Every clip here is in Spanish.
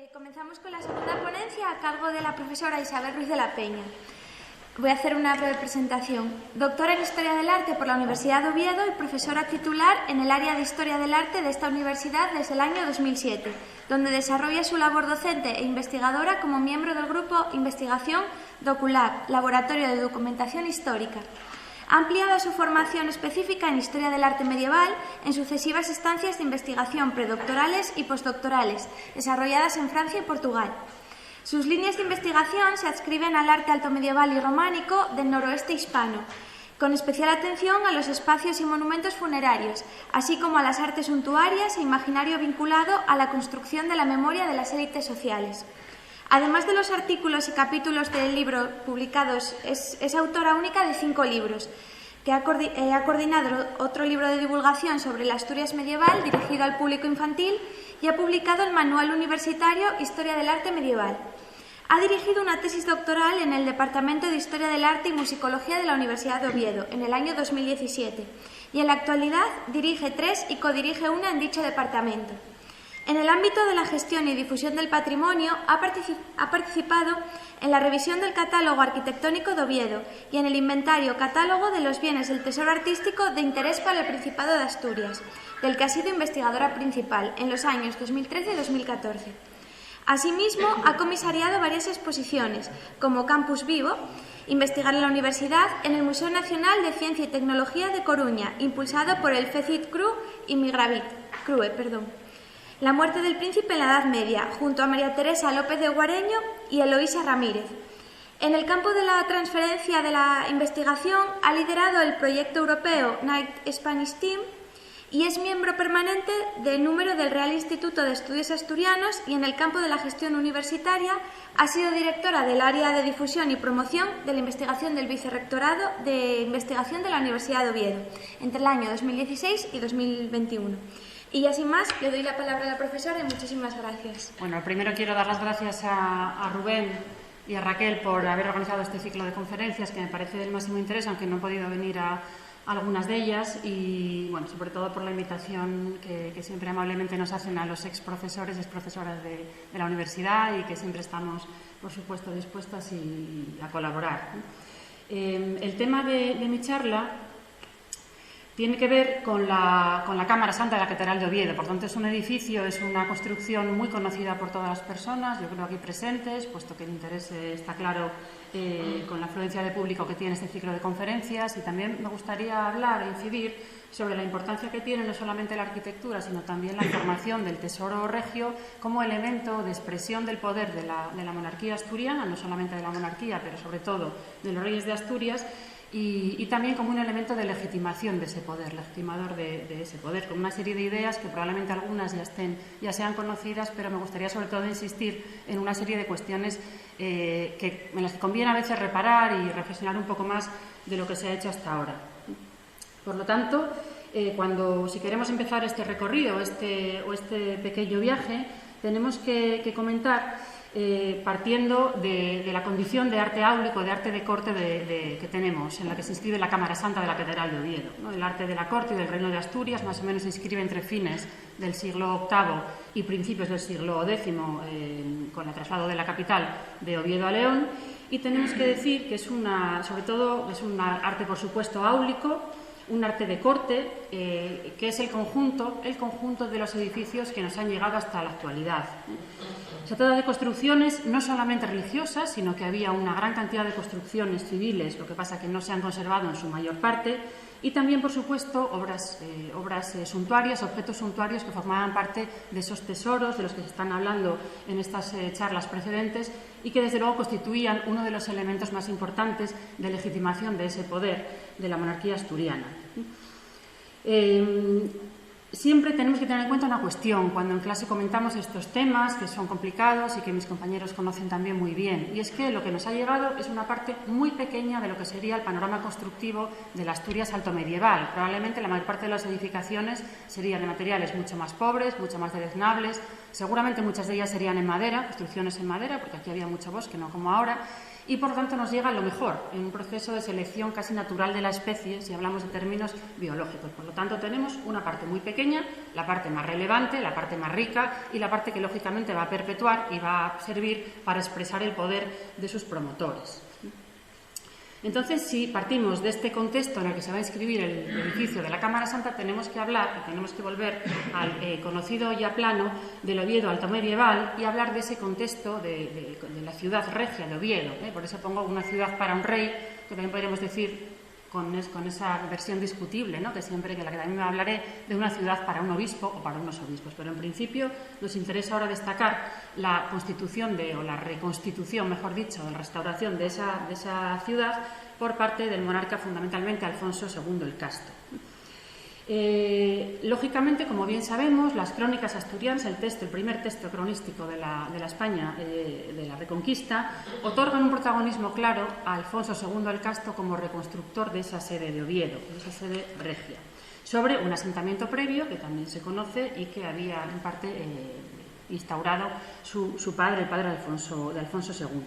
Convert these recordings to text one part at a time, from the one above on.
Comenzamos con la segunda ponencia a cargo de la profesora Isabel Ruiz de la Peña. Voy a hacer una breve presentación. Doctora en Historia del Arte por la Universidad de Oviedo y profesora titular en el área de Historia del Arte de esta universidad desde el año 2007, donde desarrolla su labor docente e investigadora como miembro del grupo Investigación DocuLab, Laboratorio de Documentación Histórica. Ha ampliado su formación específica en Historia del Arte Medieval en sucesivas estancias de investigación predoctorales y postdoctorales, desarrolladas en Francia y Portugal. Sus líneas de investigación se adscriben al arte alto medieval y románico del noroeste hispano, con especial atención a los espacios y monumentos funerarios, así como a las artes suntuarias e imaginario vinculado a la construcción de la memoria de las élites sociales. Además de los artículos y capítulos del libro publicados, es autora única de 5 libros, que ha coordinado otro libro de divulgación sobre la Asturias medieval dirigido al público infantil y ha publicado el manual universitario Historia del Arte Medieval. Ha dirigido una tesis doctoral en el Departamento de Historia del Arte y Musicología de la Universidad de Oviedo en el año 2017 y en la actualidad dirige 3 y codirige una en dicho departamento. En el ámbito de la gestión y difusión del patrimonio ha participado en la revisión del catálogo arquitectónico de Oviedo y en el inventario catálogo de los bienes del tesoro artístico de interés para el Principado de Asturias, del que ha sido investigadora principal en los años 2013 y 2014. Asimismo, ha comisariado varias exposiciones, como Campus Vivo, Investigar en la Universidad, en el Museo Nacional de Ciencia y Tecnología de Coruña, impulsado por el FECIT CRUE y Migravit CRUE. La muerte del príncipe en la Edad Media, junto a María Teresa López de Guareño y Eloísa Ramírez. En el campo de la transferencia de la investigación ha liderado el proyecto europeo Night Spanish Team y es miembro permanente del número del Real Instituto de Estudios Asturianos y en el campo de la gestión universitaria ha sido directora del área de difusión y promoción de la investigación del Vicerrectorado de Investigación de la Universidad de Oviedo entre el año 2016 y 2021. Y ya sin más, le doy la palabra a la profesora y muchísimas gracias. Bueno, primero quiero dar las gracias a Rubén y a Raquel por haber organizado este ciclo de conferencias que me parece del máximo interés, aunque no he podido venir a algunas de ellas y, bueno, sobre todo por la invitación que siempre amablemente nos hacen a los exprofesores y exprofesoras de la universidad y que siempre estamos, por supuesto, dispuestas a colaborar. El tema de mi charla tiene que ver con la Cámara Santa de la Catedral de Oviedo. Por tanto, es un edificio, es una construcción muy conocida por todas las personas, yo creo aquí presentes, puesto que el interés está claro con la afluencia de público que tiene este ciclo de conferencias. Y también me gustaría hablar e incidir sobre la importancia que tiene no solamente la arquitectura, sino también la formación del tesoro regio como elemento de expresión del poder de la monarquía asturiana, no solamente de la monarquía, pero sobre todo de los reyes de Asturias, y también como un elemento de legitimación de ese poder, legitimador de ese poder, con una serie de ideas que probablemente algunas ya sean conocidas, pero me gustaría sobre todo insistir en una serie de cuestiones en las que conviene a veces reparar y reflexionar un poco más de lo que se ha hecho hasta ahora. Por lo tanto, si queremos empezar este recorrido o este pequeño viaje, tenemos que comentar partiendo de la condición de arte áulico, de arte de corte que tenemos, en la que se inscribe la Cámara Santa de la Catedral de Oviedo, ¿no? El arte de la corte y del Reino de Asturias más o menos se inscribe entre fines del siglo VIII y principios del siglo X, con el traslado de la capital de Oviedo a León, y tenemos que decir que sobre todo es un arte, por supuesto, áulico, un arte de corte, que es el conjunto de los edificios que nos han llegado hasta la actualidad. Se trata de construcciones no solamente religiosas, sino que había una gran cantidad de construcciones civiles, lo que pasa que no se han conservado en su mayor parte, y también, por supuesto, obras suntuarias, objetos suntuarios que formaban parte de esos tesoros de los que se están hablando en estas charlas precedentes y que, desde luego, constituían uno de los elementos más importantes de legitimación de ese poder de la monarquía asturiana. Siempre tenemos que tener en cuenta una cuestión cuando en clase comentamos estos temas que son complicados y que mis compañeros conocen también muy bien, y es que lo que nos ha llegado es una parte muy pequeña de lo que sería el panorama constructivo de la Asturias altomedieval. Probablemente la mayor parte de las edificaciones serían de materiales mucho más pobres, mucho más deleznables, seguramente muchas de ellas serían en madera, construcciones en madera, porque aquí había mucho bosque, no como ahora, y por lo tanto nos llega lo mejor en un proceso de selección casi natural de la especie si hablamos de términos biológicos. Por lo tanto tenemos una parte muy pequeña, la parte más relevante, la parte más rica y la parte que lógicamente va a perpetuar y va a servir para expresar el poder de sus promotores. Entonces, si partimos de este contexto en el que se va a inscribir el edificio de la Cámara Santa, tenemos que hablar y tenemos que volver al conocido ya plano del Oviedo altomedieval y hablar de ese contexto de la ciudad regia de Oviedo. Por eso pongo una ciudad para un rey, que también podríamos decir con esa versión discutible, ¿no? Que también me hablaré de una ciudad para un obispo o para unos obispos. Pero en principio nos interesa ahora destacar la constitución o la reconstitución, mejor dicho, de la restauración de esa ciudad por parte del monarca, fundamentalmente Alfonso II el Casto. Lógicamente, como bien sabemos, las crónicas asturianas, el primer texto cronístico de la España de la Reconquista, otorgan un protagonismo claro a Alfonso II el Casto como reconstructor de esa sede de Oviedo, de esa sede regia, sobre un asentamiento previo que también se conoce y que había en parte instaurado su padre, el padre de Alfonso II.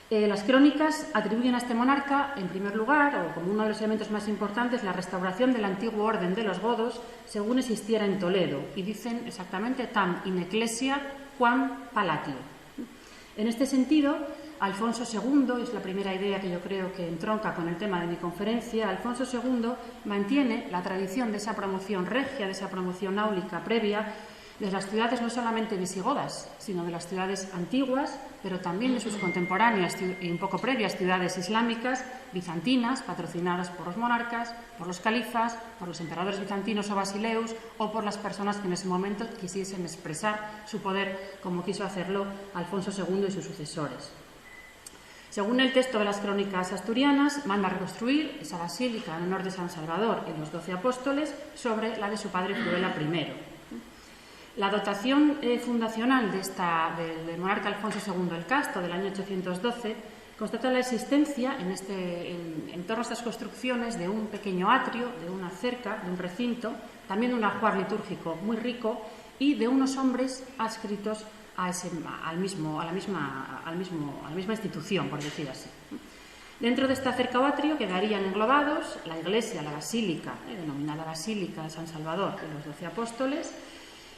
Las crónicas atribuyen a este monarca, en primer lugar, o como uno de los elementos más importantes, la restauración del antiguo orden de los godos según existiera en Toledo, y dicen exactamente tam in ecclesia quam palatio. En este sentido, Alfonso II, es la primera idea que yo creo que entronca con el tema de mi conferencia, Alfonso II mantiene la tradición de esa promoción regia, de esa promoción áulica previa, de las ciudades no solamente visigodas, sino de las ciudades antiguas, pero también de sus contemporáneas y un poco previas ciudades islámicas, bizantinas, patrocinadas por los monarcas, por los califas, por los emperadores bizantinos o basileus, o por las personas que en ese momento quisiesen expresar su poder, como quiso hacerlo Alfonso II y sus sucesores. Según el texto de las crónicas asturianas, manda reconstruir esa basílica en honor de San Salvador y los 12 apóstoles sobre la de su padre Fruela I. La dotación fundacional del monarca Alfonso II el Casto del año 812 constata la existencia en torno a estas construcciones de un pequeño atrio, de una cerca, de un recinto, también de un ajuar litúrgico muy rico y de unos hombres adscritos a la misma institución, por decir así. Dentro de esta cerca o atrio quedarían englobados la iglesia, la basílica, denominada Basílica de San Salvador de los 12 apóstoles,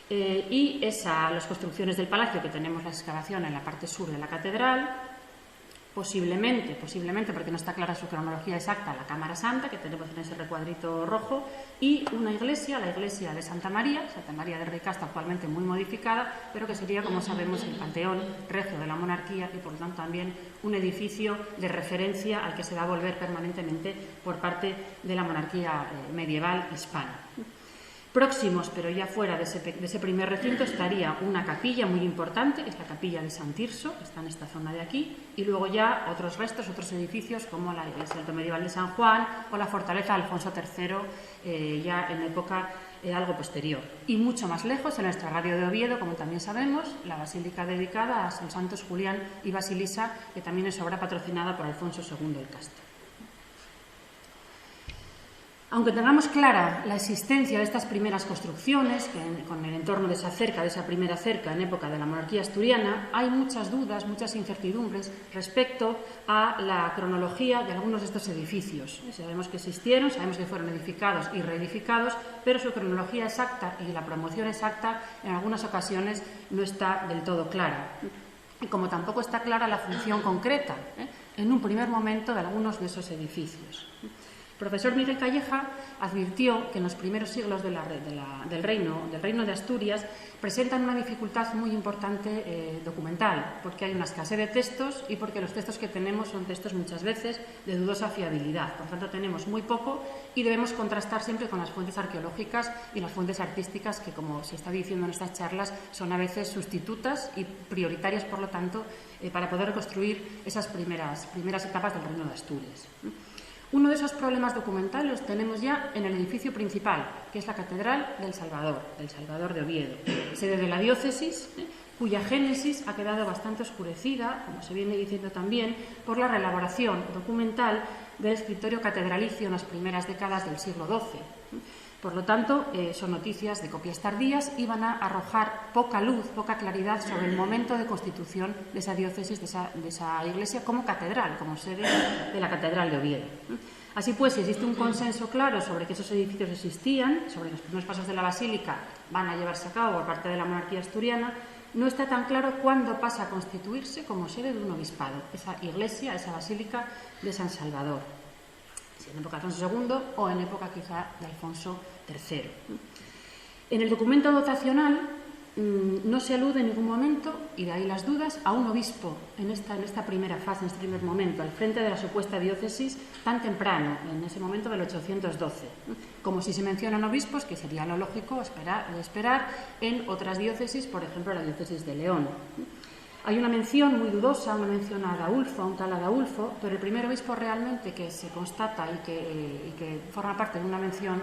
y las construcciones del palacio, que tenemos la excavación en la parte sur de la catedral, posiblemente, porque no está clara su cronología exacta, la Cámara Santa, que tenemos en ese recuadrito rojo, y una iglesia, la iglesia de Santa María de Rey Casto, actualmente muy modificada, pero que sería, como sabemos, el panteón regio de la monarquía y, por lo tanto, también un edificio de referencia al que se va a volver permanentemente por parte de la monarquía medieval hispana. Próximos, pero ya fuera de ese primer recinto, estaría una capilla muy importante, que es la capilla de San Tirso, que está en esta zona de aquí, y luego ya otros restos, otros edificios, como la iglesia altomedieval de San Juan o la fortaleza de Alfonso III, ya en época algo posterior. Y mucho más lejos, en nuestra radio de Oviedo, como también sabemos, la basílica dedicada a San Santos Julián y Basilisa, que también es obra patrocinada por Alfonso II el Casto. Aunque tengamos clara la existencia de estas primeras construcciones, con el entorno de esa primera cerca en época de la monarquía asturiana, hay muchas dudas, muchas incertidumbres respecto a la cronología de algunos de estos edificios. Sabemos que existieron, sabemos que fueron edificados y reedificados, pero su cronología exacta y la promoción exacta en algunas ocasiones no está del todo clara. Y como tampoco está clara la función concreta, en un primer momento, de algunos de esos edificios. El profesor Miguel Calleja advirtió que en los primeros siglos del reino de Asturias presentan una dificultad muy importante documental, porque hay una escasez de textos y porque los textos que tenemos son textos muchas veces de dudosa fiabilidad. Por tanto, tenemos muy poco y debemos contrastar siempre con las fuentes arqueológicas y las fuentes artísticas que, como se está diciendo en estas charlas, son a veces sustitutas y prioritarias, por lo tanto, para poder reconstruir esas primeras etapas del reino de Asturias. Uno de esos problemas documentales los tenemos ya en el edificio principal, que es la Catedral del Salvador de Oviedo, sede de la diócesis, cuya génesis ha quedado bastante oscurecida, como se viene diciendo también, por la reelaboración documental del escritorio catedralicio en las primeras décadas del siglo XII. Por lo tanto, son noticias de copias tardías y van a arrojar poca luz, poca claridad sobre el momento de constitución de esa diócesis, de esa iglesia como catedral, como sede de la Catedral de Oviedo. Así pues, si existe un consenso claro sobre que esos edificios existían, sobre los primeros pasos de la basílica van a llevarse a cabo por parte de la monarquía asturiana, no está tan claro cuándo pasa a constituirse como sede de un obispado, esa iglesia, esa basílica de San Salvador, si en época de Alfonso II o en época quizá de Alfonso III. En el documento dotacional no se alude en ningún momento, y de ahí las dudas, a un obispo en esta primera fase, en este primer momento, al frente de la supuesta diócesis tan temprano, en ese momento del 812, como si se mencionan obispos, que sería lo lógico esperar en otras diócesis, por ejemplo la diócesis de León. Hay una mención muy dudosa, una mención a Adaulfo, a un tal Adaulfo, pero el primer obispo realmente que se constata y que forma parte de una mención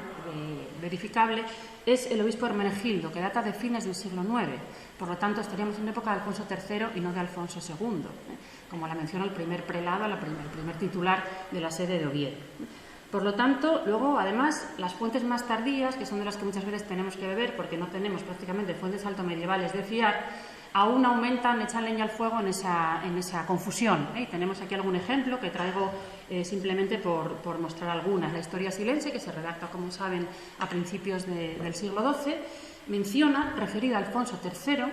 verificable es el obispo Hermenegildo, que data de fines del siglo IX. Por lo tanto, estaríamos en época de Alfonso III y no de Alfonso II, como la menciona el primer prelado, el primer titular de la sede de Oviedo. Por lo tanto, luego, además, las fuentes más tardías, que son de las que muchas veces tenemos que beber porque no tenemos prácticamente fuentes altomedievales de fiar, aún aumentan, echan leña al fuego en esa confusión. Y tenemos aquí algún ejemplo que traigo simplemente por mostrar algunas. La Historia Silense, que se redacta, como saben, a principios del siglo XII, menciona, referida a Alfonso III,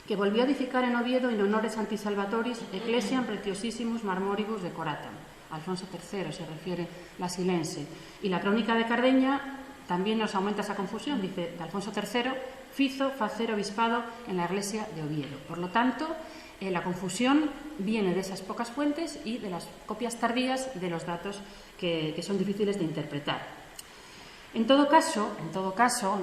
que volvió a edificar en Oviedo in honore Sancti Salvatoris ecclesiam pretiosissimus marmoribus decoratam. Alfonso III se refiere la Silense. Y la Crónica de Cardeña también nos aumenta esa confusión. Dice, de Alfonso III, fizo facer obispado en la iglesia de Oviedo. Por lo tanto, la confusión viene de esas pocas fuentes y de las copias tardías de los datos que son difíciles de interpretar. En todo caso,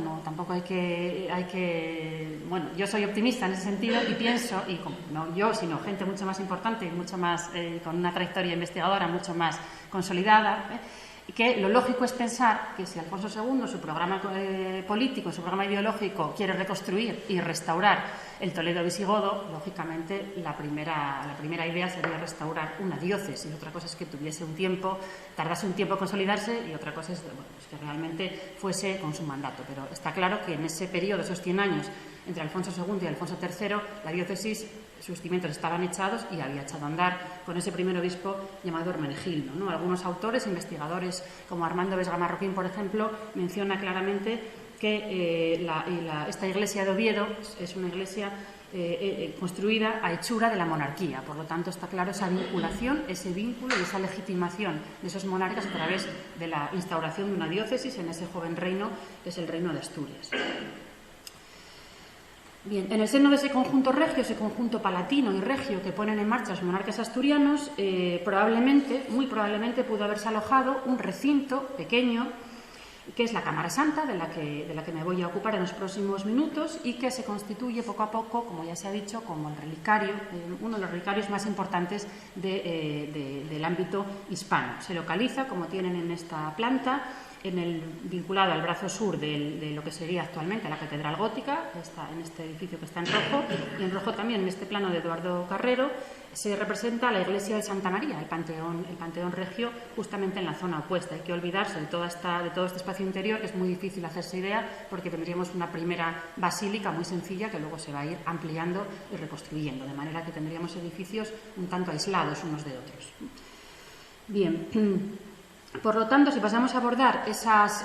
no, tampoco hay que, bueno, yo soy optimista en ese sentido y pienso, y no yo, sino gente mucho más importante y mucho más, con una trayectoria investigadora mucho más consolidada, que lo lógico es pensar que si Alfonso II, su programa político, su programa ideológico, quiere reconstruir y restaurar el Toledo visigodo, lógicamente la primera idea sería restaurar una diócesis. Otra cosa es que tardase un tiempo en consolidarse, y otra cosa es que realmente fuese con su mandato. Pero está claro que en ese periodo, esos 100 años, entre Alfonso II y Alfonso III, la diócesis, sus cimientos estaban echados y había echado a andar con ese primer obispo llamado Hermenegildo, ¿no? Algunos autores, investigadores como Armando Vesga Marroquín, por ejemplo, menciona claramente que esta iglesia de Oviedo es una iglesia construida a hechura de la monarquía. Por lo tanto, está claro esa vinculación, ese vínculo y esa legitimación de esos monarcas a través de la instauración de una diócesis en ese joven reino que es el reino de Asturias. Bien, en el seno de ese conjunto regio, ese conjunto palatino y regio que ponen en marcha los monarcas asturianos, muy probablemente pudo haberse alojado un recinto pequeño, que es la Cámara Santa, de la que me voy a ocupar en los próximos minutos, y que se constituye poco a poco, como ya se ha dicho, como el relicario, uno de los relicarios más importantes del ámbito hispano. Se localiza, como tienen en esta planta, vinculado al brazo sur de lo que sería actualmente la Catedral Gótica, en este edificio que está en rojo, y en rojo también, en este plano de Eduardo Carrero, se representa la iglesia de Santa María, el Panteón Regio, justamente en la zona opuesta. Hay que olvidarse de todo este espacio interior, que es muy difícil hacerse idea, porque tendríamos una primera basílica muy sencilla que luego se va a ir ampliando y reconstruyendo, de manera que tendríamos edificios un tanto aislados unos de otros. Bien. Por lo tanto, si pasamos a abordar esos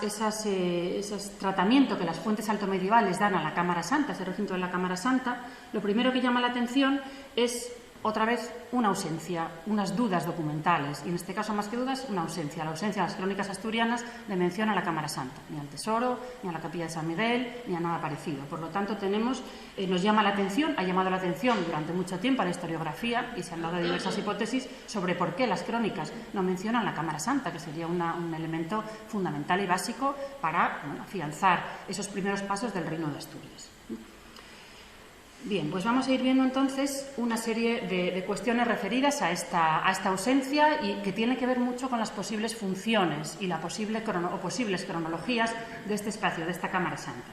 tratamientos que las fuentes altomedievales dan a la Cámara Santa, ese recinto de la Cámara Santa, lo primero que llama la atención es, otra vez, una ausencia, unas dudas documentales, y en este caso, más que dudas, una ausencia. La ausencia de las crónicas asturianas de mención a la Cámara Santa, ni al Tesoro, ni a la Capilla de San Miguel, ni a nada parecido. Por lo tanto, nos llama la atención, ha llamado la atención durante mucho tiempo a la historiografía, y se han dado diversas hipótesis sobre por qué las crónicas no mencionan la Cámara Santa, que sería un elemento fundamental y básico para afianzar esos primeros pasos del Reino de Asturias. Bien, pues vamos a ir viendo entonces una serie de cuestiones referidas a esta ausencia, y que tiene que ver mucho con las posibles funciones y posibles cronologías de este espacio, de esta Cámara Santa.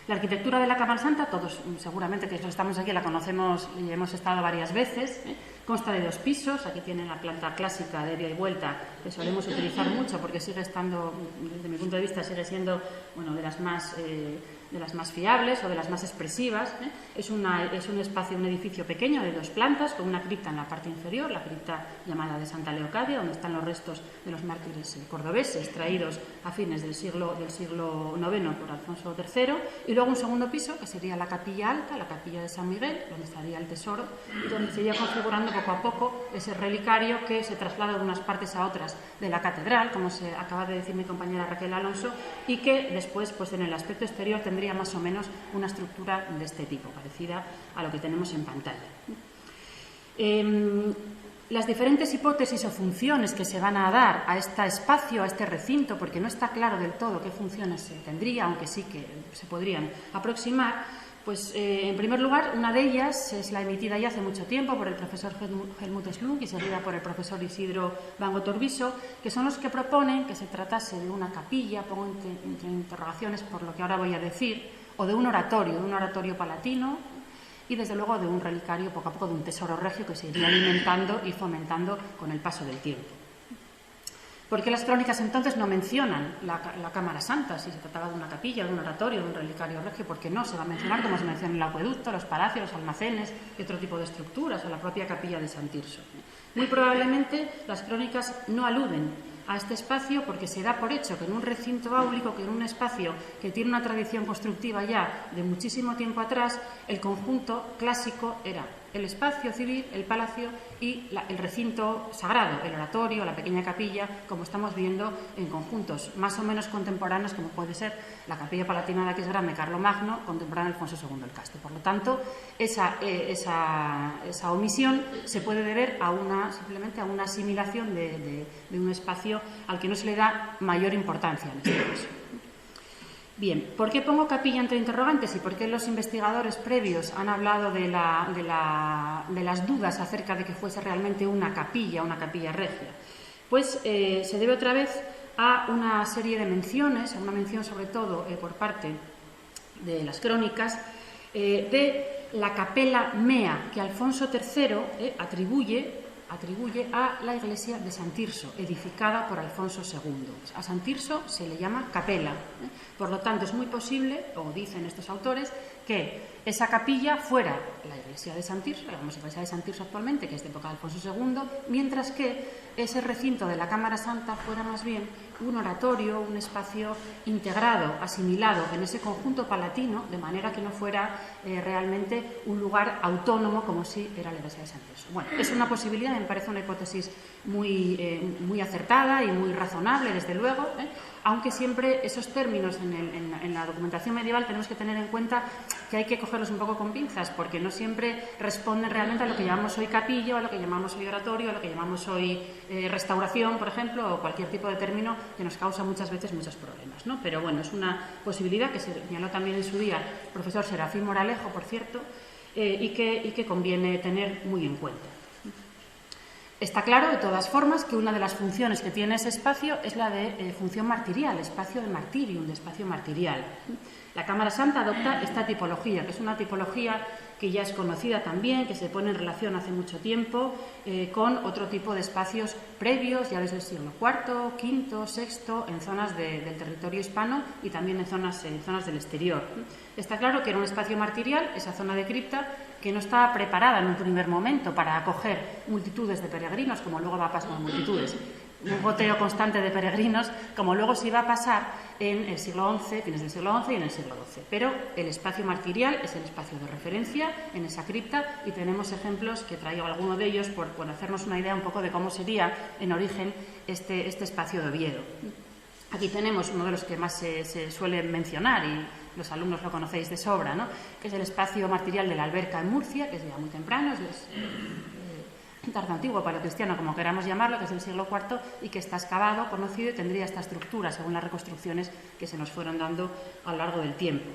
La arquitectura de la Cámara Santa, todos seguramente que los que estamos aquí la conocemos y hemos estado varias veces, consta de 2 pisos. Aquí tienen la planta clásica de ida y vuelta, que solemos utilizar mucho porque sigue estando, desde mi punto de vista, sigue siendo de las más fiables o de las más expresivas. Es un espacio, un edificio pequeño de 2 plantas con una cripta en la parte inferior, la cripta llamada de Santa Leocadia, donde están los restos de los mártires cordobeses traídos a fines del siglo IX por Alfonso III, y luego un segundo piso que sería la capilla alta, la capilla de San Miguel, donde estaría el tesoro y donde se iría configurando poco a poco ese relicario que se traslada de unas partes a otras de la catedral, como se acaba de decir mi compañera Raquel Alonso, y que después, pues en el aspecto exterior, tendría más o menos una estructura de este tipo, parecida a lo que tenemos en pantalla. Las diferentes hipótesis o funciones que se van a dar a este espacio, a este recinto, porque no está claro del todo qué funciones se tendría, aunque sí que se podrían aproximar, pues en primer lugar, una de ellas es la emitida ya hace mucho tiempo por el profesor Helmut Slunk y seguida por el profesor Isidro Van Gottorviso, que son los que proponen que se tratase de una capilla, pongo entre interrogaciones por lo que ahora voy a decir, o de un oratorio palatino, y desde luego de un relicario, poco a poco, de un tesoro regio que se iría alimentando y fomentando con el paso del tiempo. ¿Por qué las crónicas entonces no mencionan la Cámara Santa, si se trataba de una capilla, de un oratorio, de un relicario regio? ¿Por qué no? Se va a mencionar, como se menciona, el acueducto, los palacios, los almacenes y otro tipo de estructuras, o la propia capilla de San Tirso. Muy probablemente las crónicas no aluden a este espacio porque se da por hecho que en un recinto áulico, que en un espacio que tiene una tradición constructiva ya de muchísimo tiempo atrás, el conjunto clásico era el espacio civil, el palacio y el recinto sagrado, el oratorio, la pequeña capilla, como estamos viendo en conjuntos más o menos contemporáneos, como puede ser la capilla palatina de Aquisgrán de Carlomagno, contemporánea de Alfonso II el Casto. Por lo tanto, esa omisión se puede deber simplemente a una asimilación de un espacio al que no se le da mayor importancia en este caso. Bien, ¿por qué pongo capilla entre interrogantes y por qué los investigadores previos han hablado de las dudas acerca de que fuese realmente una capilla regia? Pues se debe otra vez a una serie de menciones, a una mención sobre todo por parte de las crónicas, de la capella mea que Alfonso III atribuye a la iglesia de San Tirso, edificada por Alfonso II. A San Tirso se le llama capella. Por lo tanto, es muy posible, o dicen estos autores, que esa capilla fuera la iglesia de San Tirso, la iglesia de San Tirso actualmente, que es de época de Alfonso II, mientras que ese recinto de la Cámara Santa fuera más bien un oratorio, un espacio integrado, asimilado en ese conjunto palatino, de manera que no fuera realmente un lugar autónomo como sí era la iglesia de San Tirso. Bueno, es una posibilidad, me parece una hipótesis muy acertada y muy razonable, desde luego, aunque siempre esos términos en la documentación medieval tenemos que tener en cuenta que hay que cogerlos un poco con pinzas, porque no siempre responden realmente a lo que llamamos hoy capilla, o a lo que llamamos hoy oratorio, o a lo que llamamos hoy restauración, por ejemplo, o cualquier tipo de término que nos causa muchas veces muchos problemas, ¿no? Pero bueno, es una posibilidad que se señaló también en su día el profesor Serafín Moralejo, por cierto, y que conviene tener muy en cuenta. Está claro, de todas formas, que una de las funciones que tiene ese espacio es la de función martirial, espacio de martirium, de espacio martirial. La Cámara Santa adopta esta tipología, que es una tipología que ya es conocida también, que se pone en relación hace mucho tiempo con otro tipo de espacios previos, ya desde el siglo IV, V, VI, en zonas del territorio hispano y también en zonas del exterior. Está claro que era un espacio martirial, esa zona de cripta, que no estaba preparada en un primer momento para acoger multitudes de peregrinos, como luego va a pasar, un goteo constante de peregrinos, como luego se iba a pasar en el siglo XI, fines del siglo XI y en el siglo XII. Pero el espacio martirial es el espacio de referencia en esa cripta y tenemos ejemplos, que traigo alguno de ellos por hacernos una idea un poco de cómo sería en origen este espacio de Oviedo. Aquí tenemos uno de los que más se suele mencionar y los alumnos lo conocéis de sobra, ¿no? Que es el espacio martirial de la Alberca en Murcia, que es ya muy temprano, es tardo antiguo, paleocristiano, como queramos llamarlo, que es del siglo IV y que está excavado, conocido y tendría esta estructura según las reconstrucciones que se nos fueron dando a lo largo del tiempo.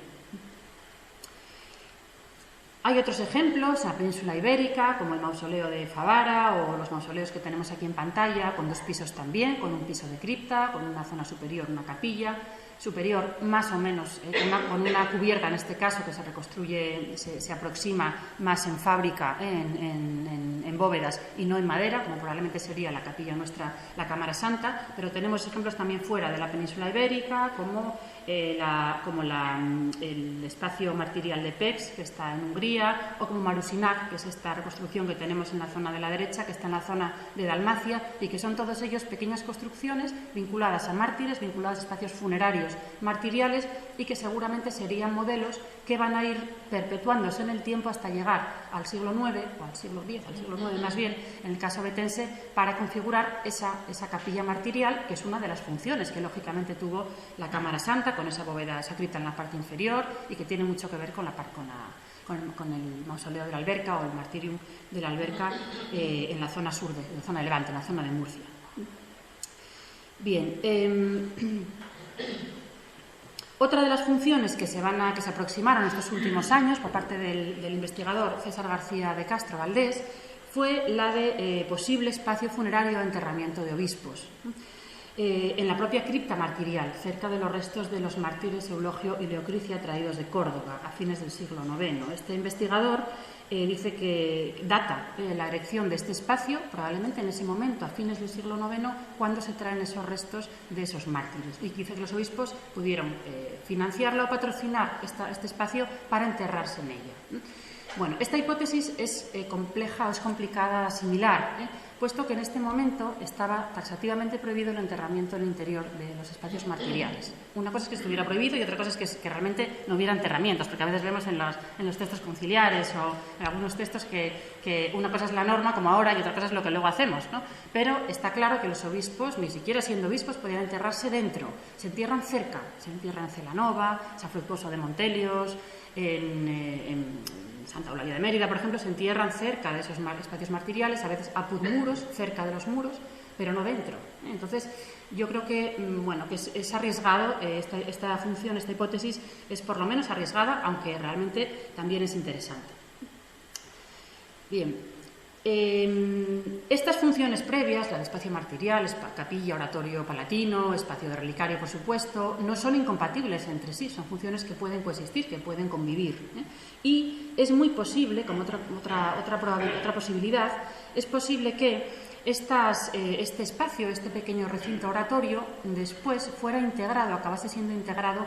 Hay otros ejemplos en la península ibérica, como el mausoleo de Favara o los mausoleos que tenemos aquí en pantalla, con 2 pisos también, con un piso de cripta, con una zona superior, una capilla superior más o menos, con una cubierta en este caso que se reconstruye, se aproxima más en fábrica, en bóvedas y no en madera, como probablemente sería la capilla nuestra, la Cámara Santa, pero tenemos ejemplos también fuera de la península ibérica, como el espacio martirial de Pécs, que está en Hungría, o como Marusinac, que es esta reconstrucción que tenemos en la zona de la derecha, que está en la zona de Dalmacia, y que son todos ellos pequeñas construcciones vinculadas a mártires, vinculadas a espacios funerarios martiriales, y que seguramente serían modelos que van a ir perpetuándose en el tiempo hasta llegar al siglo IX, o al siglo X, al siglo IX más bien, en el caso betense, para configurar esa capilla martirial, que es una de las funciones que lógicamente tuvo la Cámara Santa, con esa bóveda, esa cripta en la parte inferior, y que tiene mucho que ver con el mausoleo de la Alberca o el martirium de la Alberca en la zona sur, en la zona de Levante, en la zona de Murcia. Bien, otra de las funciones que se aproximaron estos últimos años por parte del investigador César García de Castro Valdés fue la de posible espacio funerario de enterramiento de obispos. En la propia cripta martirial, cerca de los restos de los mártires Eulogio y Leocricia traídos de Córdoba a fines del siglo IX. Este investigador dice que data la erección de este espacio probablemente en ese momento, a fines del siglo IX, cuando se traen esos restos de esos mártires. Y dice que los obispos pudieron financiarla o patrocinar este espacio para enterrarse en ella. Bueno, esta hipótesis es compleja o es complicada de asimilar, puesto que en este momento estaba taxativamente prohibido el enterramiento en el interior de los espacios martiriales. Una cosa es que estuviera prohibido y otra cosa es que realmente no hubiera enterramientos, porque a veces vemos en los textos conciliares o en algunos textos que una cosa es la norma, como ahora, y otra cosa es lo que luego hacemos, ¿no? Pero está claro que los obispos, ni siquiera siendo obispos, podían enterrarse dentro. Se entierran cerca, se entierran en Celanova, San Fructuoso de Montelios, en Santa Eulalia de Mérida, por ejemplo, se entierran cerca de esos espacios martiriales, a veces a muros, cerca de los muros, pero no dentro. Entonces, yo creo que, que es arriesgado esta función, esta hipótesis es por lo menos arriesgada, aunque realmente también es interesante. Bien, estas funciones previas, la de espacio martirial, capilla, oratorio palatino, espacio de relicario, por supuesto, no son incompatibles entre sí, son funciones que pueden coexistir, que pueden convivir. Y es muy posible, como otra posibilidad, es posible que este espacio, este pequeño recinto oratorio, después fuera integrado, acabase siendo integrado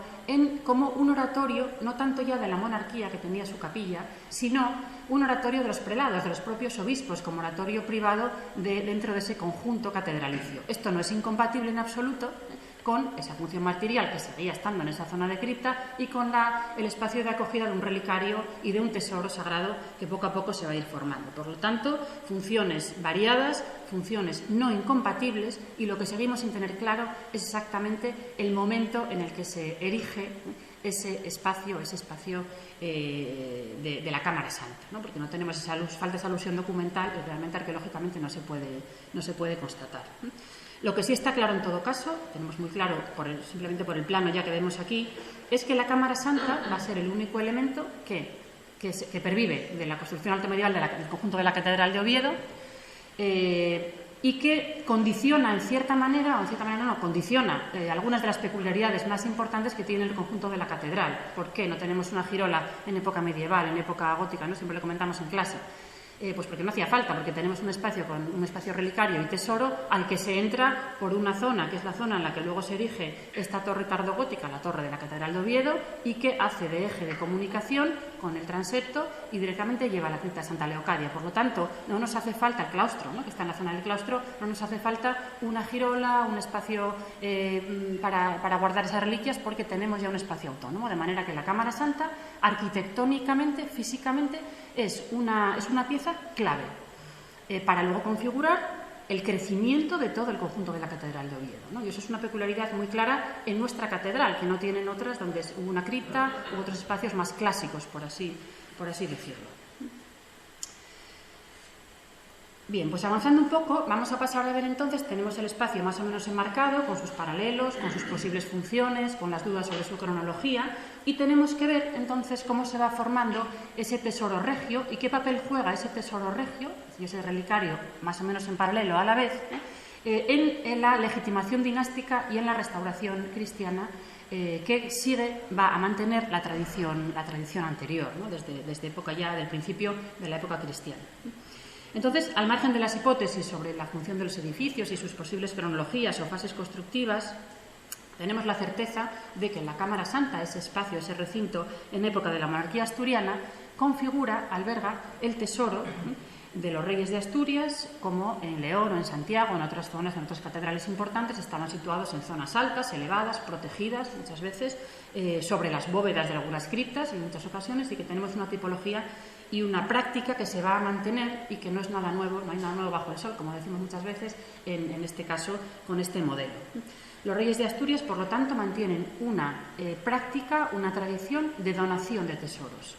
como un oratorio, no tanto ya de la monarquía que tenía su capilla, sino un oratorio de los prelados, de los propios obispos, como oratorio privado dentro de ese conjunto catedralicio. Esto no es incompatible en absoluto con esa función martirial que seguía estando en esa zona de cripta y con el espacio de acogida de un relicario y de un tesoro sagrado que poco a poco se va a ir formando. Por lo tanto, funciones variadas, funciones no incompatibles, y lo que seguimos sin tener claro es exactamente el momento en el que se erige ese espacio de la Cámara Santa, ¿no? Porque no tenemos falta esa alusión documental y realmente arqueológicamente no se puede constatar. Lo que sí está claro en todo caso, tenemos muy claro simplemente por el plano ya que vemos aquí, es que la Cámara Santa va a ser el único elemento que pervive de la construcción altomedieval del conjunto de la Catedral de Oviedo y que condiciona en cierta manera condiciona algunas de las peculiaridades más importantes que tiene el conjunto de la catedral. ¿Por qué no tenemos una girola en época medieval, en época gótica? ¿No? Siempre lo comentamos en clase. Pues porque no hacía falta, porque tenemos un espacio con un espacio relicario y tesoro al que se entra por una zona, que es la zona en la que luego se erige esta torre tardogótica, la torre de la Catedral de Oviedo, y que hace de eje de comunicación con el transepto y directamente lleva a la cripta de Santa Leocadia. Por lo tanto, no nos hace falta el claustro, ¿no? Que está en la zona del claustro, no nos hace falta una girola, un espacio para guardar esas reliquias, porque tenemos ya un espacio autónomo, de manera que la Cámara Santa, arquitectónicamente, físicamente, es una pieza clave para luego configurar el crecimiento de todo el conjunto de la Catedral de Oviedo, ¿no? Y eso es una peculiaridad muy clara en nuestra catedral, que no tienen otras donde es una cripta u otros espacios más clásicos, por así decirlo. Bien, pues avanzando un poco, vamos a pasar a ver entonces, tenemos el espacio más o menos enmarcado, con sus paralelos, con sus posibles funciones, con las dudas sobre su cronología, y tenemos que ver entonces cómo se va formando ese tesoro regio y qué papel juega ese tesoro regio, y ese relicario más o menos en paralelo a la vez, en la legitimación dinástica y en la restauración cristiana, que va a mantener la tradición anterior, ¿no? desde época ya del principio de la época cristiana. Entonces, al margen de las hipótesis sobre la función de los edificios y sus posibles cronologías o fases constructivas, tenemos la certeza de que la Cámara Santa, ese espacio, ese recinto en época de la monarquía asturiana, alberga el tesoro de los reyes de Asturias, como en León o en Santiago, en otras zonas, en otras catedrales importantes, estaban situados en zonas altas, elevadas, protegidas muchas veces, sobre las bóvedas de algunas criptas en muchas ocasiones, y que tenemos una tipología y una práctica que se va a mantener y que no es nada nuevo, no hay nada nuevo bajo el sol, como decimos muchas veces, en este caso, con este modelo. Los reyes de Asturias, por lo tanto, mantienen una práctica, una tradición de donación de tesoros,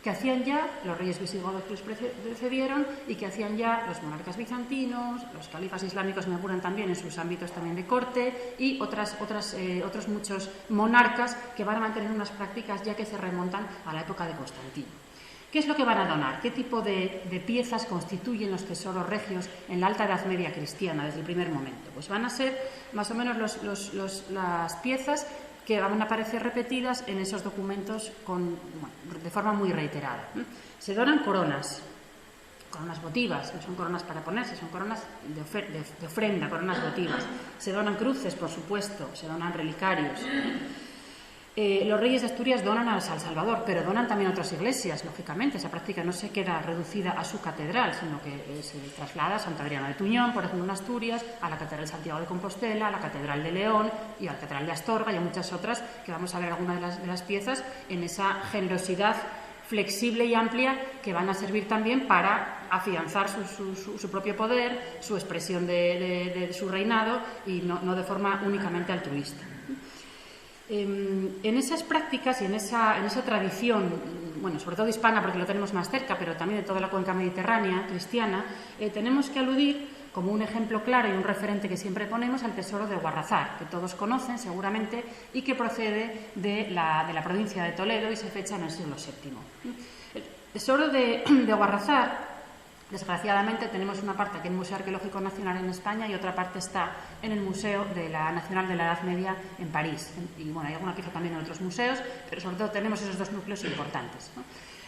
que hacían ya los reyes visigodos que los precedieron y que hacían ya los monarcas bizantinos, los califas islámicos me apuran también en sus ámbitos también de corte, y otros muchos monarcas que van a mantener unas prácticas ya que se remontan a la época de Constantino. ¿Qué es lo que van a donar? ¿Qué tipo de piezas constituyen los tesoros regios en la Alta Edad Media cristiana desde el primer momento? Pues van a ser más o menos las piezas que van a aparecer repetidas en esos documentos de forma muy reiterada. Se donan coronas votivas, no son coronas para ponerse, son coronas de ofrenda, coronas votivas. Se donan cruces, por supuesto, se donan relicarios. Los reyes de Asturias donan al Salvador, pero donan también a otras iglesias, lógicamente. Esa práctica no se queda reducida a su catedral, sino que se traslada a Santa Adriana de Tuñón, por ejemplo, en Asturias, a la Catedral de Santiago de Compostela, a la Catedral de León y a la Catedral de Astorga y a muchas otras, que vamos a ver algunas de las piezas en esa generosidad flexible y amplia que van a servir también para afianzar su propio poder, su expresión de su reinado y no de forma únicamente altruista. En esas prácticas y en esa tradición, sobre todo hispana porque lo tenemos más cerca, pero también de toda la cuenca mediterránea cristiana, tenemos que aludir como un ejemplo claro y un referente que siempre ponemos al tesoro de Guarrazar, que todos conocen seguramente y que procede de la provincia de Toledo y se fecha en el siglo VII. El tesoro de Guarrazar, desgraciadamente, tenemos una parte aquí en el Museo Arqueológico Nacional en España y otra parte está en el Museo Nacional de la Edad Media en París. Y hay alguna pieza también en otros museos, pero sobre todo tenemos esos dos núcleos importantes, ¿no?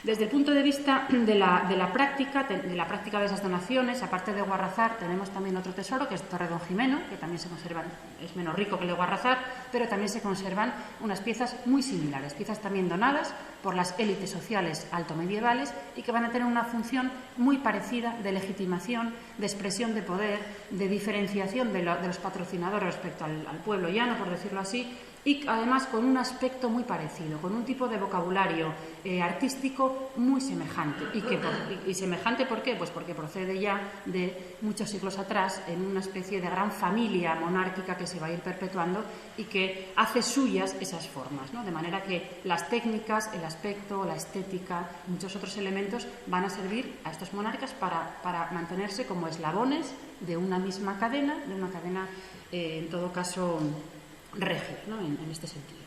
Desde el punto de vista de la práctica de esas donaciones, aparte de Guarrazar, tenemos también otro tesoro, que es Torre Don Jimeno, que también se conservan, es menos rico que el de Guarrazar, pero también se conservan unas piezas muy similares, piezas también donadas por las élites sociales altomedievales y que van a tener una función muy parecida de legitimación, de expresión de poder, de diferenciación de los patrocinadores respecto al pueblo llano, por decirlo así, y además con un aspecto muy parecido, con un tipo de vocabulario artístico muy semejante. ¿Y semejante por qué? Pues porque procede ya de muchos siglos atrás en una especie de gran familia monárquica que se va a ir perpetuando y que hace suyas esas formas, ¿no? De manera que las técnicas, el aspecto, la estética, muchos otros elementos van a servir a estos monarcas para mantenerse como eslabones de una misma cadena, en todo caso regia, ¿no? en este sentido.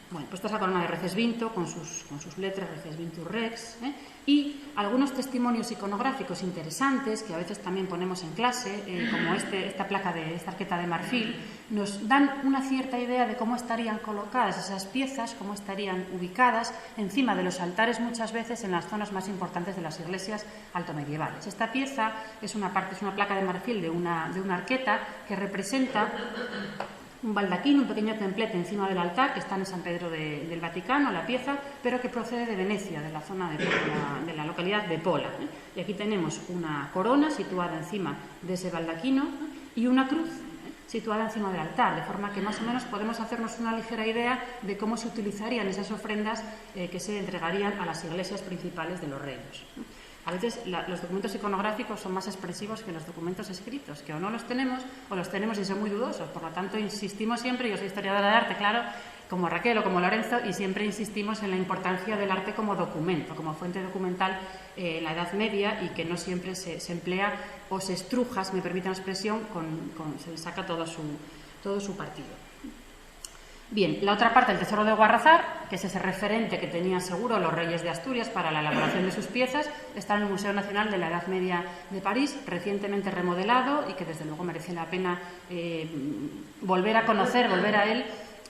Pues esta es la corona de Recesvinto con sus letras Recesvintus Rex, y algunos testimonios iconográficos interesantes que a veces también ponemos en clase, como esta placa esta arqueta de marfil, nos dan una cierta idea de cómo estarían colocadas esas piezas, cómo estarían ubicadas encima de los altares, muchas veces en las zonas más importantes de las iglesias altomedievales. Esta pieza es una placa de marfil de una arqueta que representa un baldaquín, un pequeño templete encima del altar que está en San Pedro del Vaticano, la pieza, pero que procede de Venecia, de la zona de la localidad de Pola. Y aquí tenemos una corona situada encima de ese baldaquino y una cruz situada encima del altar, de forma que más o menos podemos hacernos una ligera idea de cómo se utilizarían esas ofrendas que se entregarían a las iglesias principales de los reinos. A veces los documentos iconográficos son más expresivos que los documentos escritos, que o no los tenemos o los tenemos y son muy dudosos. Por lo tanto, insistimos siempre, yo soy historiadora de arte, claro, como Raquel o como Lorenzo, y siempre insistimos en la importancia del arte como documento, como fuente documental en la Edad Media, y que no siempre se emplea o se estruja, si me permite la expresión, se le saca todo su partido. Bien, la otra parte, el tesoro de Guarrazar, que es ese referente que tenían seguro los reyes de Asturias para la elaboración de sus piezas, está en el Museo Nacional de la Edad Media de París, recientemente remodelado y que desde luego merece la pena volver a conocer, volver a él,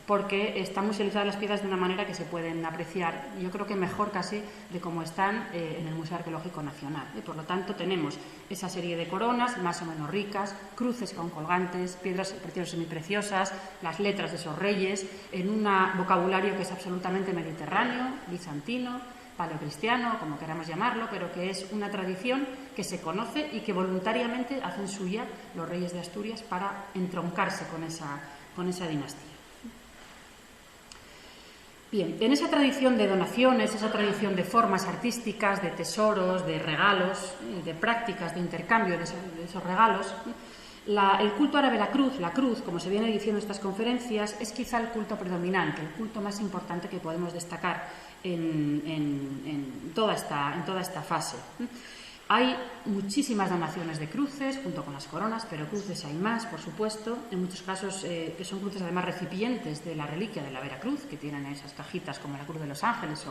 porque están musealizadas las piezas de una manera que se pueden apreciar, yo creo que mejor casi de cómo están en el Museo Arqueológico Nacional. Por lo tanto, tenemos esa serie de coronas más o menos ricas, cruces con colgantes, piedras preciosas y semipreciosas, las letras de esos reyes, en un vocabulario que es absolutamente mediterráneo, bizantino, paleocristiano, como queramos llamarlo, pero que es una tradición que se conoce y que voluntariamente hacen suya los reyes de Asturias para entroncarse con esa dinastía. Bien, en esa tradición de donaciones, esa tradición de formas artísticas, de tesoros, de regalos, de prácticas de intercambio de esos regalos, el culto árabe la cruz, como se viene diciendo en estas conferencias, es quizá el culto predominante, el culto más importante que podemos destacar en toda esta fase. Hay muchísimas donaciones de cruces, junto con las coronas, pero cruces hay más, por supuesto. En muchos casos que son cruces, además, recipientes de la reliquia de la Veracruz, que tienen esas cajitas como la Cruz de los Ángeles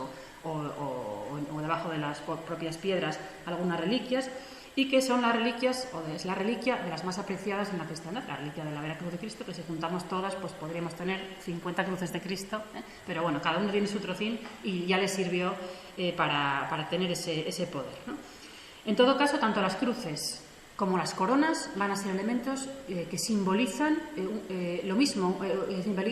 o debajo de las propias piedras algunas reliquias, y que son las reliquias, o es la reliquia de las más apreciadas en la cristiandad, la reliquia de la Veracruz de Cristo, que si juntamos todas, pues podríamos tener 50 cruces de Cristo, pero bueno, cada uno tiene su trocín y ya le sirvió para tener ese poder, ¿no? En todo caso, tanto las cruces como las coronas van a ser elementos que simbolizan lo mismo,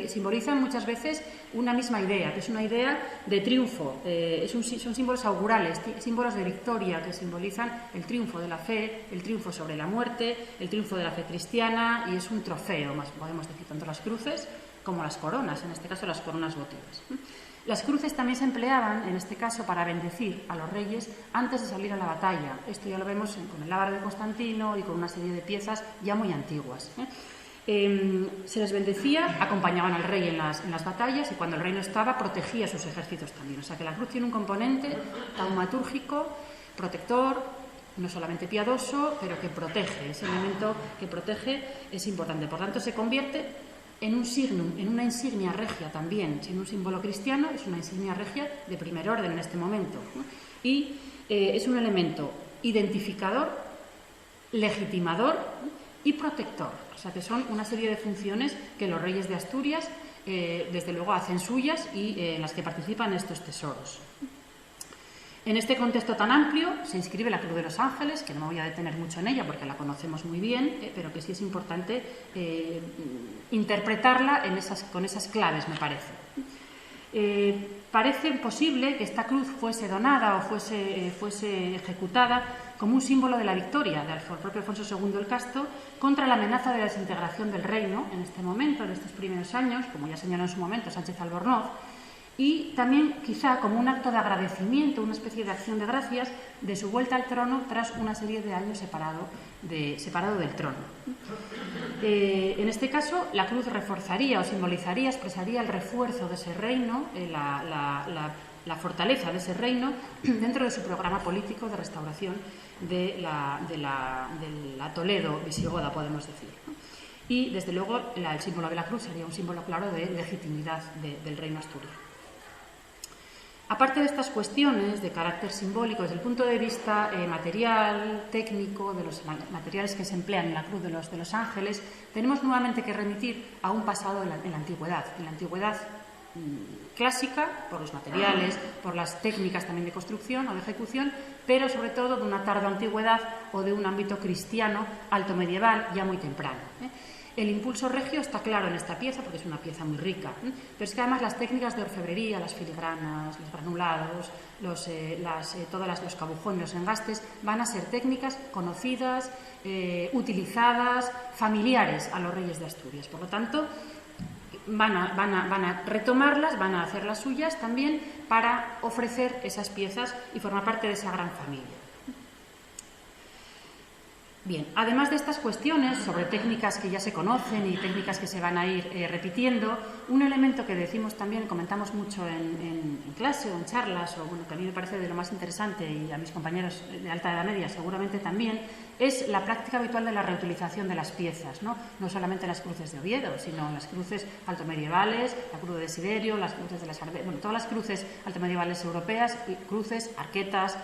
simbolizan muchas veces una misma idea, que es una idea de triunfo. Son símbolos augurales, símbolos de victoria, que simbolizan el triunfo de la fe, el triunfo sobre la muerte, el triunfo de la fe cristiana, y es un trofeo, más podemos decir, tanto las cruces como las coronas, en este caso las coronas votivas. Las cruces también se empleaban, en este caso, para bendecir a los reyes antes de salir a la batalla. Esto ya lo vemos con el lábaro de Constantino y con una serie de piezas ya muy antiguas. Se les bendecía, acompañaban al rey en las batallas, y cuando el rey no estaba, protegía a sus ejércitos también. O sea que la cruz tiene un componente taumatúrgico, protector, no solamente piadoso, pero que protege. Ese elemento que protege es importante. Por tanto, se convierte en un signum, en una insignia regia también, siendo un símbolo cristiano, es una insignia regia de primer orden en este momento, ¿no? Y es un elemento identificador, legitimador y protector. O sea que son una serie de funciones que los reyes de Asturias desde luego hacen suyas y en las que participan estos tesoros. En este contexto tan amplio se inscribe la Cruz de los Ángeles, que no me voy a detener mucho en ella porque la conocemos muy bien, pero que sí es importante interpretarla con esas claves, me parece. Parece posible que esta cruz fuese donada o fuese ejecutada como un símbolo de la victoria del propio Alfonso II el Casto contra la amenaza de la desintegración del reino en este momento, en estos primeros años, como ya señaló en su momento Sánchez Albornoz, y también quizá como un acto de agradecimiento, una especie de acción de gracias de su vuelta al trono tras una serie de años separado del trono. En este caso, la cruz reforzaría o simbolizaría, expresaría el refuerzo de ese reino, la fortaleza de ese reino dentro de su programa político de restauración de la Toledo visigoda, podemos decir, ¿no? Y, desde luego, el símbolo de la cruz sería un símbolo claro de legitimidad del reino asturiano. Aparte de estas cuestiones de carácter simbólico, desde el punto de vista material, técnico, de los materiales que se emplean en la Cruz de los Ángeles, tenemos nuevamente que remitir a un pasado en la antigüedad. En la antigüedad clásica, por los materiales, por las técnicas también de construcción o de ejecución, pero sobre todo de una tarda antigüedad o de un ámbito cristiano alto medieval ya muy temprano. El impulso regio está claro en esta pieza porque es una pieza muy rica, pero es que además las técnicas de orfebrería, las filigranas, los granulados, los cabujones, los engastes, van a ser técnicas conocidas, utilizadas, familiares a los reyes de Asturias. Por lo tanto, van a retomarlas, van a hacer las suyas también para ofrecer esas piezas y formar parte de esa gran familia. Bien, además de estas cuestiones sobre técnicas que ya se conocen y técnicas que se van a ir repitiendo, un elemento que decimos también, comentamos mucho en clase o en charlas, o bueno, que a mí me parece de lo más interesante y a mis compañeros de alta edad media seguramente también, es la práctica habitual de la reutilización de las piezas, ¿no? No solamente las cruces de Oviedo, sino las cruces altomedievales, la cruz de Desiderio, las cruces de las bueno, todas las cruces altomedievales europeas, cruces, arquetas,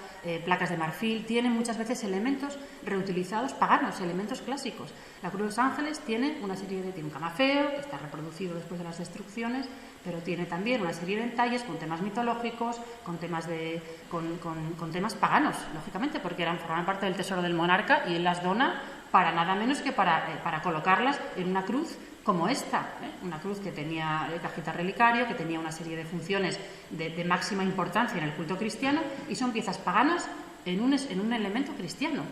placas de marfil, tienen muchas veces elementos reutilizados paganos, elementos clásicos. La Cruz de los Ángeles tiene una serie tiene un camafeo, que está reproducido después de las destrucciones, pero tiene también una serie de detalles con temas mitológicos, con temas con temas paganos, lógicamente, porque formaban parte del tesoro del monarca y él las dona para nada menos que para colocarlas en una cruz como esta, una cruz que tenía cajita relicario, que tenía una serie de funciones de máxima importancia en el culto cristiano, y son piezas paganas en un elemento cristiano.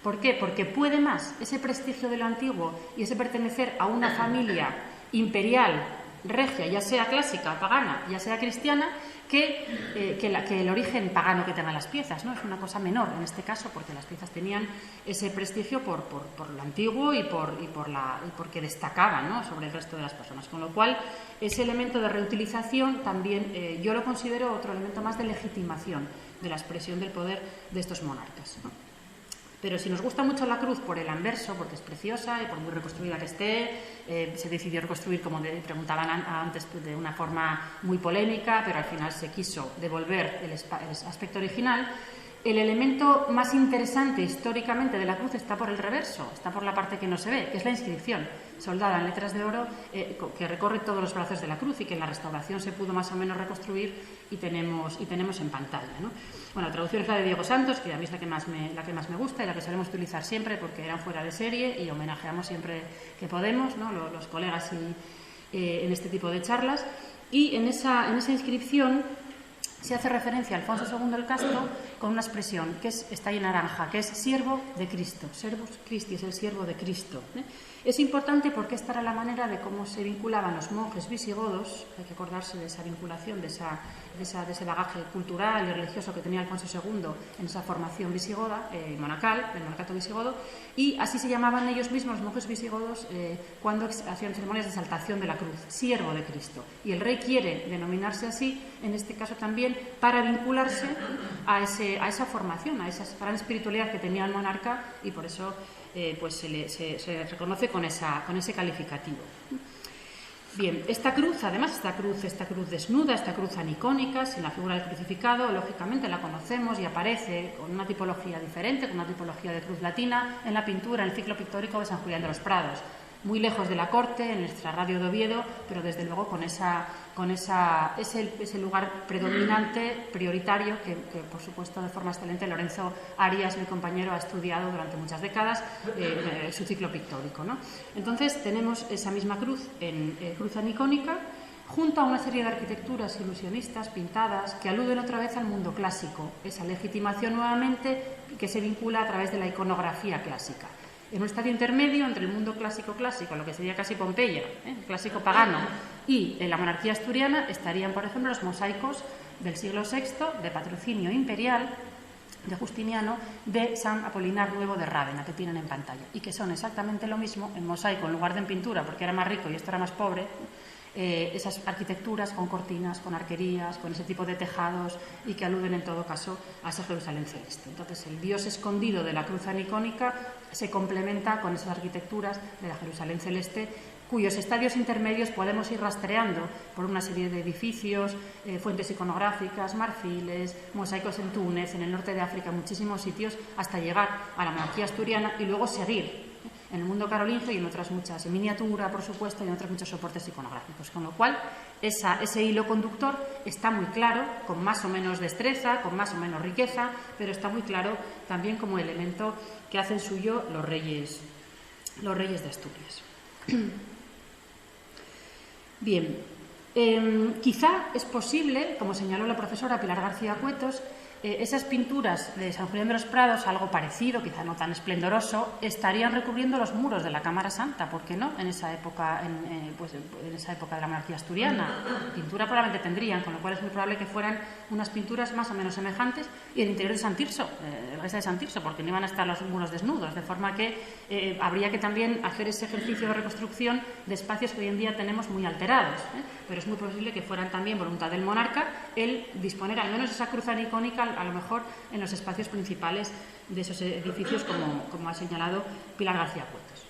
¿Por qué? Porque puede más ese prestigio de lo antiguo y ese pertenecer a una familia imperial, regia, ya sea clásica, pagana, ya sea cristiana, que el origen pagano que tengan las piezas, ¿no? Es una cosa menor en este caso, porque las piezas tenían ese prestigio por lo antiguo y porque destacaban, ¿no?, sobre el resto de las personas. Con lo cual, ese elemento de reutilización también yo lo considero otro elemento más de legitimación de la expresión del poder de estos monarcas, ¿no? Pero si nos gusta mucho la cruz por el anverso, porque es preciosa y por muy reconstruida que esté, se decidió reconstruir, como preguntaban antes, de una forma muy polémica, pero al final se quiso devolver el aspecto original. El elemento más interesante históricamente de la cruz está por el reverso, está por la parte que no se ve, que es la inscripción soldada en letras de oro que recorre todos los brazos de la cruz y que en la restauración se pudo más o menos reconstruir y tenemos en pantalla, ¿no? Bueno, la traducción es la de Diego Santos, que a mí es la que más me gusta y la que solemos utilizar siempre porque eran fuera de serie y homenajeamos siempre que podemos, ¿no?, los colegas en este tipo de charlas. Y en esa inscripción se hace referencia a Alfonso II el Casto con una expresión que está ahí en naranja, que es siervo de Cristo. Servus Christi, es el siervo de Cristo, ¿eh? Es importante porque esta era la manera de cómo se vinculaban los monjes visigodos. Hay que acordarse de esa vinculación, de ese bagaje cultural y religioso que tenía Alfonso II en esa formación visigoda, monacal, del monacato visigodo, y así se llamaban ellos mismos, los monjes visigodos, cuando hacían ceremonias de exaltación de la cruz, siervo de Cristo. Y el rey quiere denominarse así, en este caso también, para vincularse a esa formación, a esa gran espiritualidad que tenía el monarca, y por eso pues se reconoce con ese calificativo. Bien, esta cruz, además, esta cruz desnuda, esta cruz anicónica, sin la figura del crucificado, lógicamente la conocemos y aparece con una tipología diferente, con una tipología de cruz latina, en la pintura, en el ciclo pictórico de San Julián de los Prados. Muy lejos de la corte, en el extrarradio de Oviedo, pero desde luego con ese lugar predominante, prioritario, que por supuesto de forma excelente Lorenzo Arias, mi compañero, ha estudiado durante muchas décadas su ciclo pictórico, ¿no? Entonces tenemos esa misma cruz en cruz anicónica, junto a una serie de arquitecturas ilusionistas pintadas que aluden otra vez al mundo clásico, esa legitimación nuevamente que se vincula a través de la iconografía clásica. En un estadio intermedio entre el mundo clásico, lo que sería casi Pompeya, clásico pagano, y en la monarquía asturiana estarían, por ejemplo, los mosaicos del siglo VI, de patrocinio imperial, de Justiniano, de San Apolinar Nuevo de Rávena, que tienen en pantalla, y que son exactamente lo mismo en mosaico, en lugar de en pintura, porque era más rico y esto era más pobre. Esas arquitecturas con cortinas, con arquerías, con ese tipo de tejados, y que aluden en todo caso a esa Jerusalén celeste. Entonces el Dios escondido de la cruz anicónica se complementa con esas arquitecturas de la Jerusalén celeste, cuyos estadios intermedios podemos ir rastreando por una serie de edificios, fuentes iconográficas, marfiles, mosaicos en Túnez, en el norte de África, en muchísimos sitios, hasta llegar a la monarquía asturiana y luego seguir en el mundo carolingio y en otras muchas, en miniatura, por supuesto, y en otros muchos soportes iconográficos. Con lo cual, ese hilo conductor está muy claro, con más o menos destreza, con más o menos riqueza, pero está muy claro también como elemento que hacen suyo los reyes de Asturias. Bien, quizá es posible, como señaló la profesora Pilar García Cuetos, esas pinturas de San Julián de los Prados, algo parecido, quizá no tan esplendoroso, estarían recubriendo los muros de la Cámara Santa, ¿por qué no? En esa época, en esa época de la monarquía asturiana. Pintura probablemente tendrían, con lo cual es muy probable que fueran unas pinturas más o menos semejantes, y el interior de San Tirso, la iglesia de San Tirso, porque no iban a estar los muros desnudos, de forma que habría que también hacer ese ejercicio de reconstrucción de espacios que hoy en día tenemos muy alterados, pero es muy posible que fueran también voluntad del monarca el disponer al menos esa cruz icónica, a lo mejor en los espacios principales de esos edificios, como ha señalado Pilar García Puertos.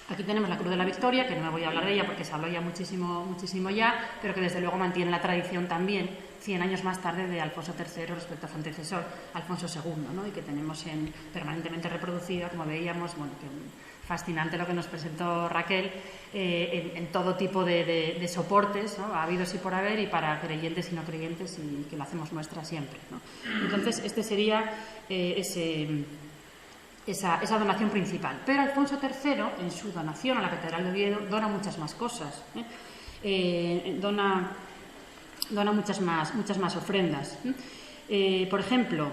Aquí tenemos la Cruz de la Victoria, que no me voy a hablar de ella porque se habló ya muchísimo ya, pero que desde luego mantiene la tradición también 100 años más tarde de Alfonso III respecto a su antecesor, Alfonso II, ¿no? Y que tenemos permanentemente reproducida, como veíamos, bueno, que fascinante lo que nos presentó Raquel, en todo tipo de soportes, ¿no? Ha habido sí por haber, y para creyentes y no creyentes, y que la hacemos nuestra siempre, ¿no? Entonces, este sería esa donación principal. Pero Alfonso III, en su donación a la Catedral de Oviedo, dona muchas más cosas, dona muchas más ofrendas. Por ejemplo,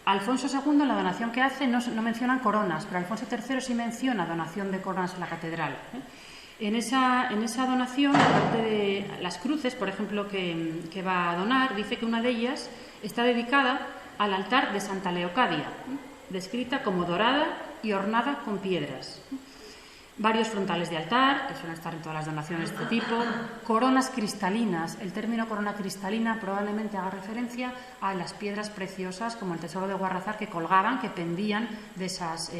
Alfonso II, en la donación que hace, no mencionan coronas, pero Alfonso III sí menciona donación de coronas a la catedral. En esa donación, aparte de las cruces, por ejemplo, que va a donar, dice que una de ellas está dedicada al altar de Santa Leocadia, descrita como dorada y ornada con piedras. Varios frontales de altar, que suelen estar en todas las donaciones de este tipo, coronas cristalinas. El término corona cristalina probablemente haga referencia a las piedras preciosas, como el tesoro de Guarrazar, que colgaban, que pendían de esas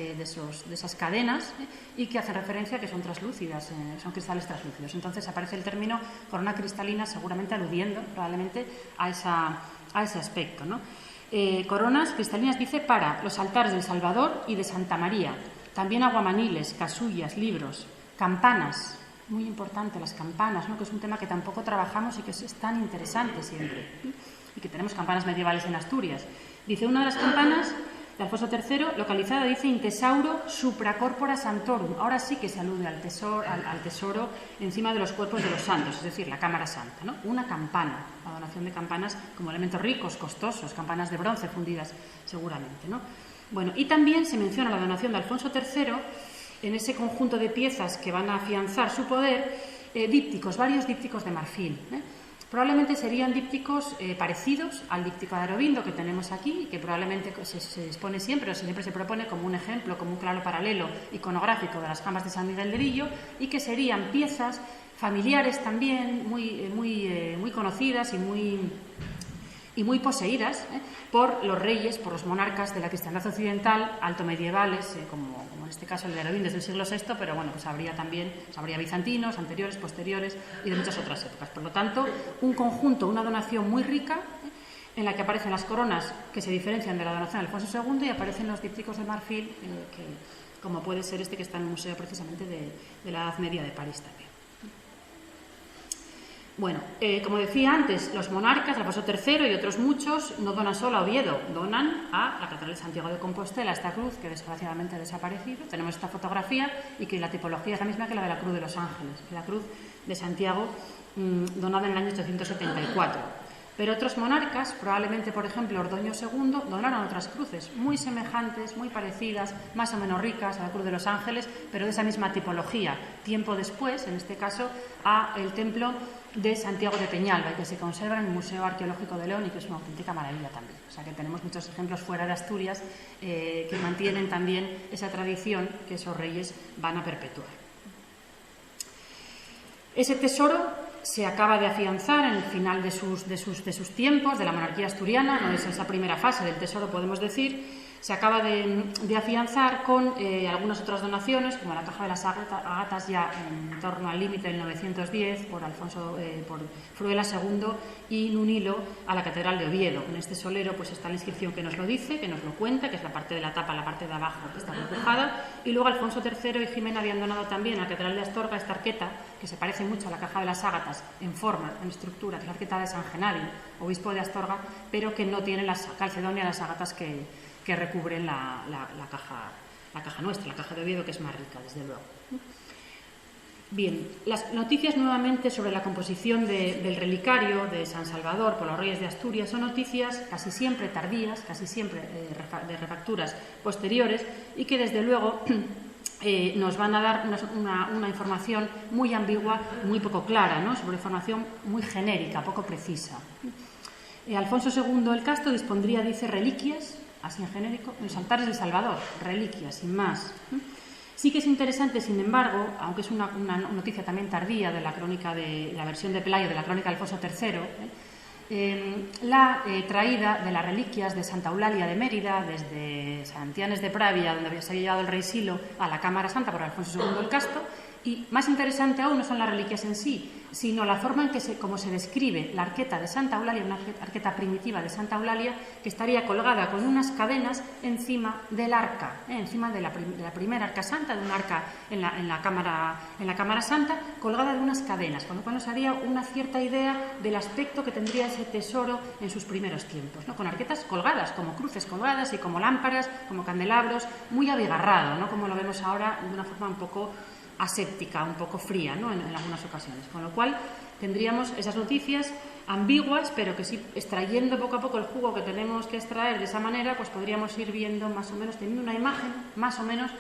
cadenas, y que hacen referencia a que son translúcidas, son cristales translúcidos. Entonces aparece el término corona cristalina, seguramente aludiendo probablemente a ese aspecto, ¿no? Coronas cristalinas, dice, para los altares del Salvador y de Santa María. También aguamaniles, casullas, libros, campanas, muy importante las campanas, ¿no? Que es un tema que tampoco trabajamos y que es tan interesante siempre, y que tenemos campanas medievales en Asturias. Dice, una de las campanas de Alfonso III, localizada, dice, in tesauro supracorpora santorum. Ahora sí que se alude al tesoro encima de los cuerpos de los santos, es decir, la Cámara Santa, ¿no? Una campana, la donación de campanas como elementos ricos, costosos, campanas de bronce fundidas seguramente, ¿no? Bueno, y también se menciona la donación de Alfonso III en ese conjunto de piezas que van a afianzar su poder, dípticos, varios dípticos de marfil. Probablemente serían dípticos parecidos al díptico de Arobindo que tenemos aquí, y que probablemente se expone siempre, o siempre se propone como un ejemplo, como un claro paralelo iconográfico de las jambas de San Miguel de Lillo, y que serían piezas familiares también muy conocidas y muy poseídas por los reyes, por los monarcas de la cristiandad occidental, altomedievales, como en este caso el de Arobindo del siglo VI, pero bueno, pues habría bizantinos, anteriores, posteriores y de muchas otras épocas. Por lo tanto, un conjunto, una donación muy rica, en la que aparecen las coronas que se diferencian de la donación de Alfonso II, y aparecen los dípticos de marfil, como puede ser este que está en el museo precisamente de la Edad Media de París también. Bueno, como decía antes, los monarcas, Alfonso III y otros muchos, no donan solo a Oviedo, donan a la Catedral de Santiago de Compostela, esta cruz que desgraciadamente ha desaparecido. Tenemos esta fotografía, y que la tipología es la misma que la de la Cruz de los Ángeles, la Cruz de Santiago, donada en el año 874. Pero otros monarcas, probablemente, por ejemplo, Ordoño II, donaron otras cruces muy semejantes, muy parecidas, más o menos ricas a la Cruz de los Ángeles, pero de esa misma tipología. Tiempo después, en este caso, a el templo de Santiago de Peñalba, que se conserva en el Museo Arqueológico de León, y que es una auténtica maravilla también. O sea que tenemos muchos ejemplos fuera de Asturias que mantienen también esa tradición que esos reyes van a perpetuar. Ese tesoro se acaba de afianzar en el final de sus tiempos, de la monarquía asturiana, no es esa primera fase del tesoro, podemos decir. Se acaba de afianzar con algunas otras donaciones, como la caja de las agatas, ya en torno al límite del 910, por Fruela II y Nunilo, a la Catedral de Oviedo. En este solero pues está la inscripción que nos lo dice, que nos lo cuenta, que es la parte de la tapa, la parte de abajo que está empujada. Y luego Alfonso III y Jimena habían donado también a la Catedral de Astorga esta arqueta, que se parece mucho a la caja de las ágatas en forma, en estructura, que es la arqueta de San Genario, obispo de Astorga, pero que no tiene las calcedonia, las ágatas que recubren la caja nuestra, la caja de Oviedo, que es más rica, desde luego. Bien, las noticias nuevamente sobre la composición del relicario de San Salvador por los reyes de Asturias son noticias casi siempre tardías, casi siempre de refacturas posteriores y que desde luego nos van a dar una información muy ambigua, muy poco clara, ¿no? Sobre información muy genérica, poco precisa. Alfonso II el Casto dispondría, dice, reliquias, así en genérico, en los altares del Salvador, reliquias, sin más. Sí que es interesante, sin embargo, aunque es una noticia también tardía de la crónica de la versión de Pelayo de la crónica de Alfonso III, la traída de las reliquias de Santa Eulalia de Mérida desde Santianes de Pravia, donde había sido llevado el rey Silo, a la Cámara Santa por Alfonso II el Casto. Y más interesante aún no son las reliquias en sí, sino la forma en que como se describe la arqueta de Santa Eulalia, una arqueta primitiva de Santa Eulalia, que estaría colgada con unas cadenas encima del arca, encima de la primera arca santa, de un arca en la cámara santa, colgada de unas cadenas, con lo cual nos haría una cierta idea del aspecto que tendría ese tesoro en sus primeros tiempos, ¿no? Con arquetas colgadas, como cruces colgadas y como lámparas, como candelabros, muy abigarrado, ¿no? Como lo vemos ahora de una forma un poco aséptica, un poco fría, ¿no? en algunas ocasiones. Con lo cual tendríamos esas noticias ambiguas, pero que sí, extrayendo poco a poco el jugo que tenemos que extraer de esa manera, pues podríamos ir viendo más o menos, teniendo una imagen más o menos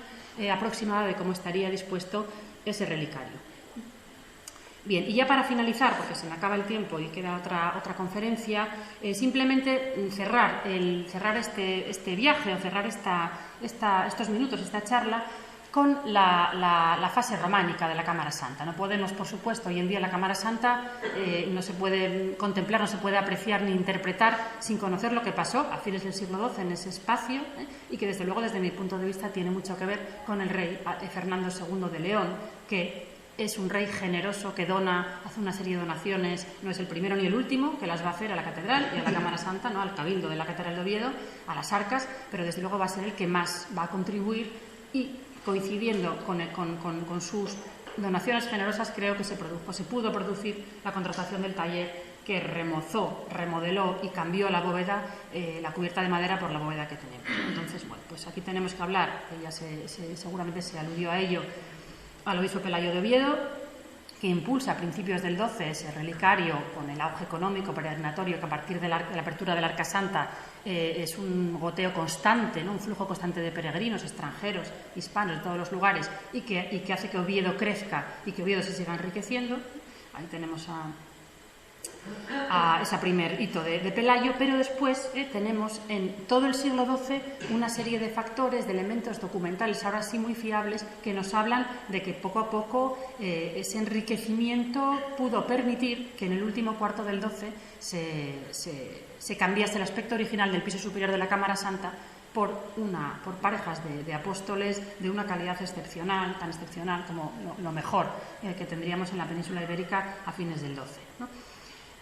aproximada de cómo estaría dispuesto ese relicario. Bien, y ya para finalizar, porque se me acaba el tiempo y queda otra conferencia, simplemente cerrar este viaje o cerrar estos minutos, esta charla, con la fase románica de la Cámara Santa. No podemos, por supuesto, hoy en día la Cámara Santa no se puede contemplar, no se puede apreciar ni interpretar sin conocer lo que pasó a fines del siglo XII en ese espacio y que, desde luego, desde mi punto de vista, tiene mucho que ver con el rey Fernando II de León, que es un rey generoso que hace una serie de donaciones, no es el primero ni el último, que las va a hacer a la Catedral y a la Cámara Santa, ¿no? Al Cabildo de la Catedral de Oviedo, a las arcas, pero desde luego va a ser el que más va a contribuir y, coincidiendo con sus donaciones generosas, creo que se pudo producir la contratación del taller que remozó, remodeló y cambió la bóveda, la cubierta de madera por la bóveda que tenemos. Entonces, bueno, pues aquí tenemos que hablar, ella seguramente se aludió a ello, al obispo Pelayo de Oviedo, que impulsa a principios del 12 ese relicario con el auge económico peregrinatorio que a partir de la apertura del Arca Santa es un goteo constante, ¿no? Un flujo constante de peregrinos extranjeros, hispanos de todos los lugares y que hace que Oviedo crezca y que Oviedo se siga enriqueciendo. Ahí tenemos a ese primer hito de Pelayo, pero después tenemos en todo el siglo XII una serie de factores, de elementos documentales, ahora sí muy fiables, que nos hablan de que poco a poco ese enriquecimiento pudo permitir que en el último cuarto del XII se cambiase el aspecto original del piso superior de la Cámara Santa por parejas de apóstoles de una calidad excepcional, tan excepcional como lo mejor que tendríamos en la península ibérica a fines del XII, ¿no?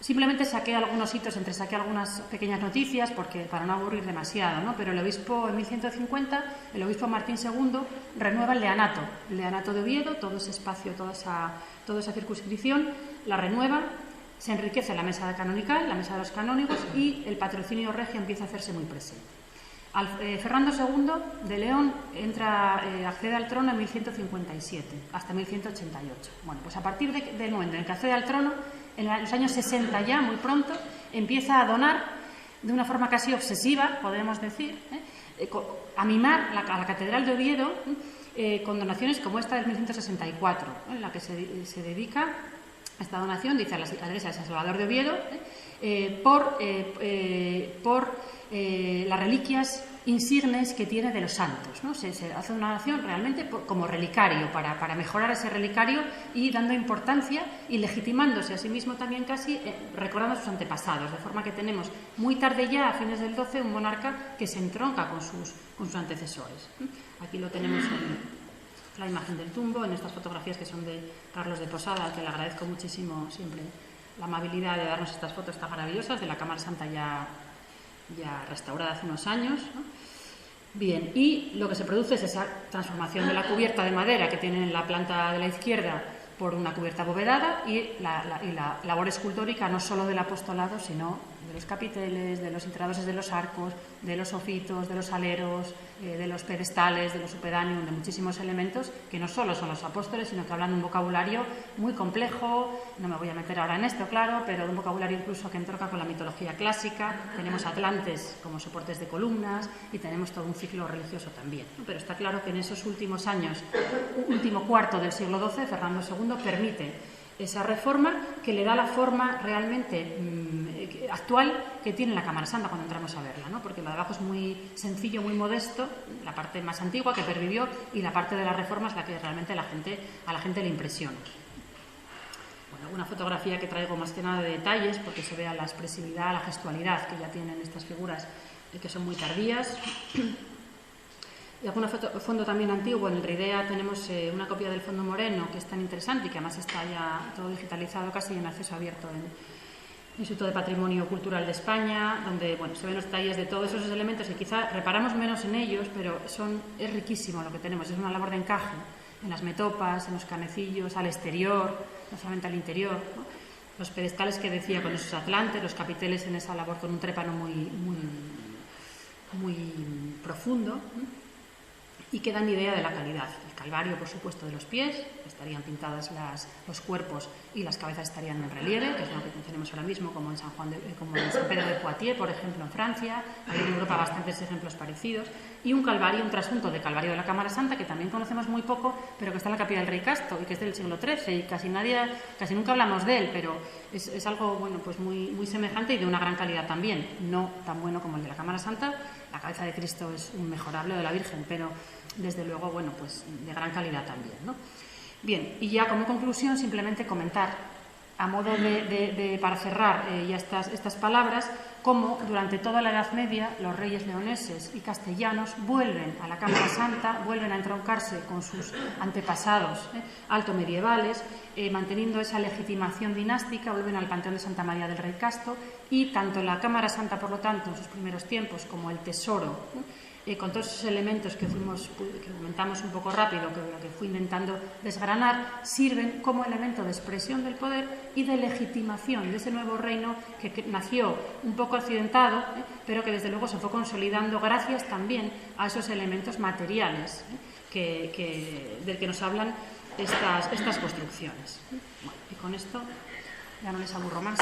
Simplemente saqué algunos hitos, saqué algunas pequeñas noticias, porque para no aburrir demasiado, ¿no? Pero el obispo, en 1150, el obispo Martín II renueva el leanato de Oviedo, todo ese espacio, toda esa circunscripción, la renueva, se enriquece la mesa canonical, la mesa de los canónigos, y el patrocinio regio empieza a hacerse muy presente. Fernando II de León accede al trono en 1157, hasta 1188. Bueno, pues a partir del momento en que accede al trono, en los años 60 ya, muy pronto, empieza a donar de una forma casi obsesiva, podemos decir, a mimar a la Catedral de Oviedo con donaciones como esta de 1164, en la que se dedica esta donación, dice, a la iglesia de San Salvador de Oviedo, por las reliquias insignes que tiene de los santos, ¿no? Se hace una donación realmente como relicario, para mejorar ese relicario y dando importancia y legitimándose a sí mismo también casi, recordando sus antepasados, de forma que tenemos muy tarde ya, a fines del XII, un monarca que se entronca con sus antecesores. Aquí lo tenemos en la imagen del tumbo, en estas fotografías que son de Carlos de Posada, que le agradezco muchísimo siempre la amabilidad de darnos estas fotos tan maravillosas de la Cámara Santa ya restaurada hace unos años, ¿no? Bien, y lo que se produce es esa transformación de la cubierta de madera que tiene en la planta de la izquierda por una cubierta abovedada y la labor escultórica no solo del apostolado, sino de los capiteles, de los intradoses de los arcos, de los sofitos, de los aleros, de los pedestales, de los supedáneos, de muchísimos elementos que no solo son los apóstoles, sino que hablan de un vocabulario muy complejo. No me voy a meter ahora en esto, claro, pero de un vocabulario incluso que entronca con la mitología clásica. Tenemos atlantes como soportes de columnas y tenemos todo un ciclo religioso también, ¿no? Pero está claro que en esos últimos años, último cuarto del siglo XII, Fernando II permite esa reforma que le da la forma realmente actual que tiene la Cámara Santa cuando entramos a verla, ¿no? Porque lo de abajo es muy sencillo, muy modesto, la parte más antigua que pervivió, y la parte de la reforma es la que realmente a la gente le impresiona. Bueno, una fotografía que traigo más que nada de detalles porque se vea la expresividad, la gestualidad que ya tienen estas figuras que son muy tardías. Y algún fondo también antiguo. En el Ridea tenemos una copia del fondo moreno que es tan interesante y que además está ya todo digitalizado casi en acceso abierto en el Instituto de Patrimonio Cultural de España, donde bueno, se ven los detalles de todos esos elementos y quizá reparamos menos en ellos, pero es riquísimo lo que tenemos. Es una labor de encaje en las metopas, en los canecillos, al exterior, no solamente al interior, ¿no? Los pedestales que decía con esos atlantes, los capiteles en esa labor con un trépano muy profundo, ¿no? Y que dan idea de la calidad. El calvario, por supuesto, de los pies, estarían pintadas los cuerpos y las cabezas estarían en relieve, que es lo que tenemos ahora mismo, como en San Pedro de Poitiers, por ejemplo, en Francia. Hay en Europa bastantes ejemplos parecidos. Y un calvario, un trasunto de calvario de la Cámara Santa, que también conocemos muy poco, pero que está en la capilla del Rey Casto y que es del siglo XIII, y casi nunca hablamos de él, pero es algo bueno, pues muy semejante y de una gran calidad también. No tan bueno como el de la Cámara Santa. La cabeza de Cristo es inmejorable, de la Virgen, pero desde luego, bueno, pues de gran calidad también, ¿no? Bien, y ya como conclusión simplemente comentar, a modo para cerrar ya estas palabras, cómo durante toda la Edad Media los reyes leoneses y castellanos vuelven a la Cámara Santa, vuelven a entroncarse con sus antepasados alto medievales, manteniendo esa legitimación dinástica, vuelven al Panteón de Santa María del Rey Casto, y tanto la Cámara Santa, por lo tanto, en sus primeros tiempos, como el tesoro, con todos esos elementos que comentamos un poco rápido, que fui intentando desgranar, sirven como elemento de expresión del poder y de legitimación de ese nuevo reino que nació un poco accidentado, pero que desde luego se fue consolidando gracias también a esos elementos materiales del que nos hablan estas construcciones. Bueno, y con esto ya no les aburro más.